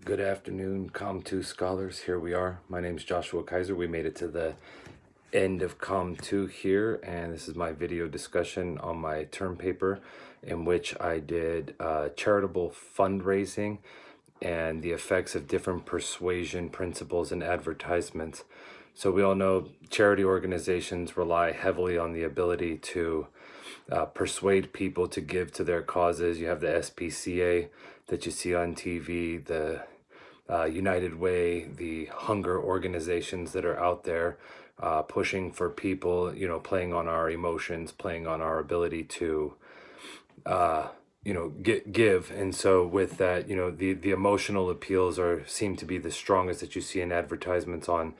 Good afternoon, Com2 scholars. Here we are. My name is Joshua Kaiser. We made it to the end of Com2 here, and this is my video discussion on my term paper in which I did charitable fundraising and the effects of different persuasion principles and advertisements. So we all know charity organizations rely heavily on the ability to persuade people to give to their causes. You have the SPCA that you see on TV, the United Way, the hunger organizations that are out there pushing for people, playing on our emotions, playing on our ability to, give. And so with that, the emotional appeals seem to be the strongest that you see in advertisements on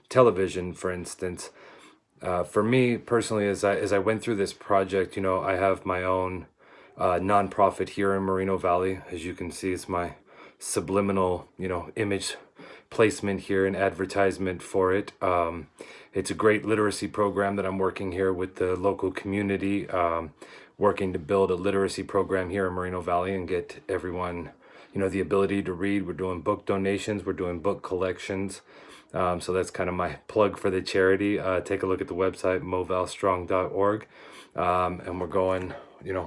television, for instance. For me personally, as I went through this project, I have my own nonprofit here in Moreno Valley. As you can see, it's my subliminal, image placement here and advertisement for it. It's a great literacy program that I'm working here with the local community, working to build a literacy program here in Moreno Valley and get everyone, the ability to read. We're doing book donations, we're doing book collections. So that's kind of my plug for the charity. Take a look at the website, movalstrong.org. And we're going,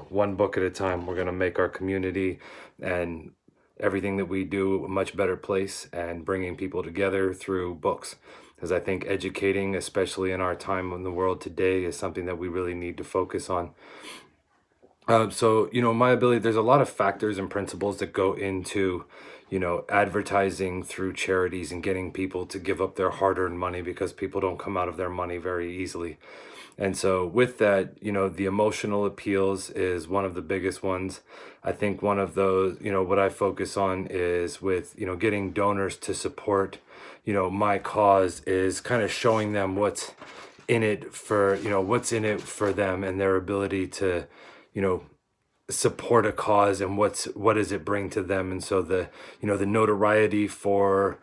one book at a time. We're going to make our community and everything that we do a much better place and bringing people together through books. Because I think educating, especially in our time in the world today, is something that we really need to focus on. So, my ability, there's a lot of factors and principles that go into, advertising through charities and getting people to give up their hard-earned money because people don't come out of their money very easily. And so with that, the emotional appeals is one of the biggest ones. I think one of those, what I focus on is with, getting donors to support, my cause is kind of showing them what's in it for, them and their ability to, support a cause and what does it bring to them. And so the notoriety for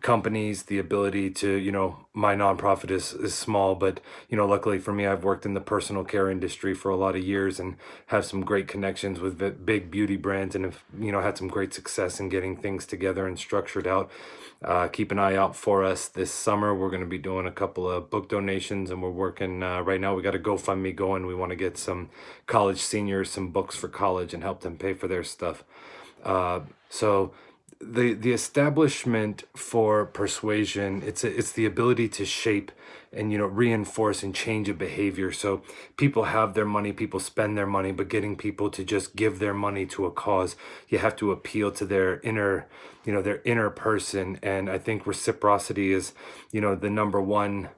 companies, the ability to, my nonprofit is small, but luckily for me, I've worked in the personal care industry for a lot of years and have some great connections with big beauty brands and have had some great success in getting things together and structured out. Keep an eye out for us this summer. We're going to be doing a couple of book donations, and we're working right now. We got a GoFundMe going. We want to get some college seniors some books for college and help them pay for their stuff. So the establishment for persuasion, it's the ability to shape and reinforce and change a behavior. So people have their money, people spend their money, but getting people to just give their money to a cause, you have to appeal to their inner person. And I think reciprocity is the number one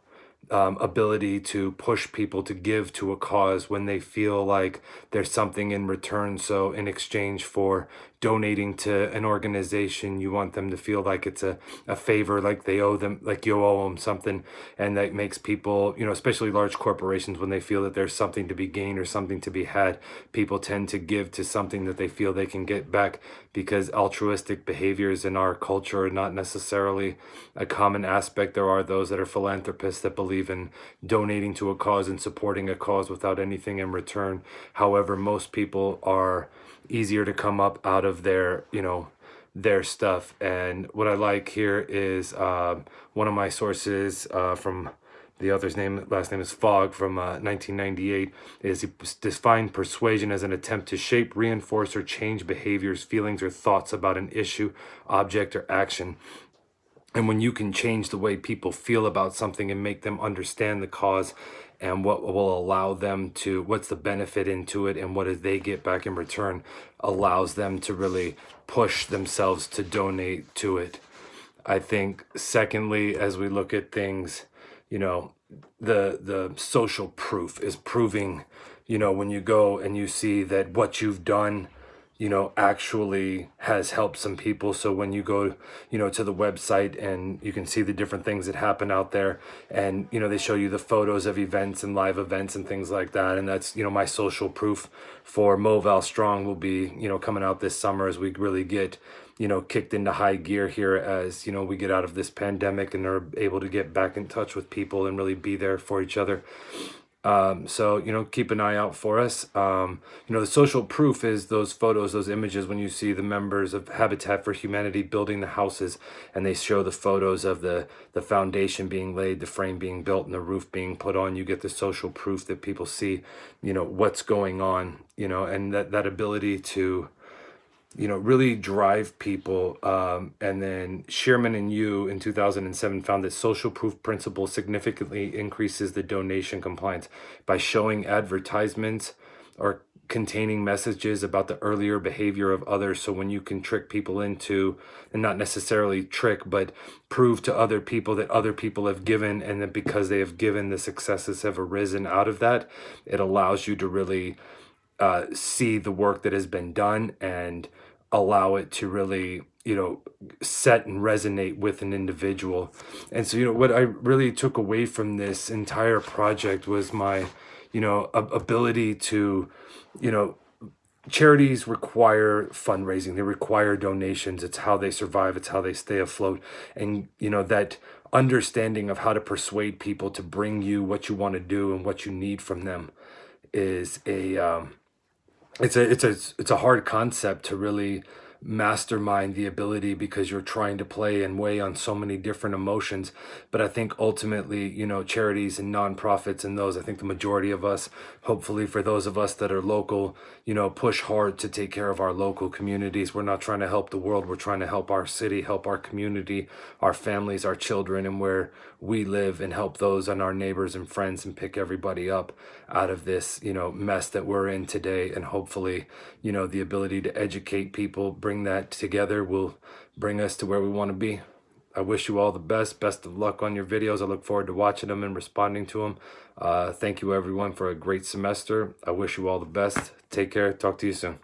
ability to push people to give to a cause when they feel like there's something in return. So in exchange for donating to an organization, you want them to feel like it's a favor, like they owe them, like you owe them something. And that makes people, especially large corporations, when they feel that there's something to be gained or something to be had, people tend to give to something that they feel they can get back, because altruistic behaviors in our culture are not necessarily a common aspect. There are those that are philanthropists that believe in donating to a cause and supporting a cause without anything in return. However, most people are easier to come up out of their stuff. And what I like here is one of my sources from the author's last name is Fogg, from 1998, is he defined persuasion as an attempt to shape, reinforce, or change behaviors, feelings, or thoughts about an issue, object, or action. And when you can change the way people feel about something and make them understand the cause and what will allow them to, what's the benefit into it and what do they get back in return, allows them to really push themselves to donate to it. I think secondly, as we look at things, the social proof is proving, when you go and you see that what you've done actually has helped some people. So when you go, to the website and you can see the different things that happen out there, and, they show you the photos of events and live events and things like that. And that's, my social proof for Moval Strong will be, coming out this summer as we really get, kicked into high gear here as, we get out of this pandemic and are able to get back in touch with people and really be there for each other. So, keep an eye out for us. The social proof is those photos, those images when you see the members of Habitat for Humanity building the houses and they show the photos of the foundation being laid, the frame being built, and the roof being put on. You get the social proof that people see, what's going on, and that ability to really drive people. And then Shearman and you in 2007 found that social proof principle significantly increases the donation compliance by showing advertisements or containing messages about the earlier behavior of others. So when you can trick people into, and not necessarily trick, but prove to other people that other people have given, and that because they have given, the successes have arisen out of that, it allows you to really see the work that has been done and allow it to really set and resonate with an individual. And so what I really took away from this entire project was my ability to charities require fundraising, they require donations, it's how they survive, it's how they stay afloat. And that understanding of how to persuade people to bring you what you want to do and what you need from them is it's a hard concept to really mastermind the ability, because you're trying to play and weigh on so many different emotions. But I think ultimately, charities and nonprofits and those, I think the majority of us, hopefully for those of us that are local, push hard to take care of our local communities. We're not trying to help the world. We're trying to help our city, help our community, our families, our children, and where we live, and help those and our neighbors and friends, and pick everybody up out of this, mess that we're in today. And hopefully, the ability to educate people, bring that together, will bring us to where we want to be. I wish you all the best. Best of luck on your videos. I look forward to watching them and responding to them. Thank you everyone for a great semester. I wish you all the best. Take care. Talk to you soon.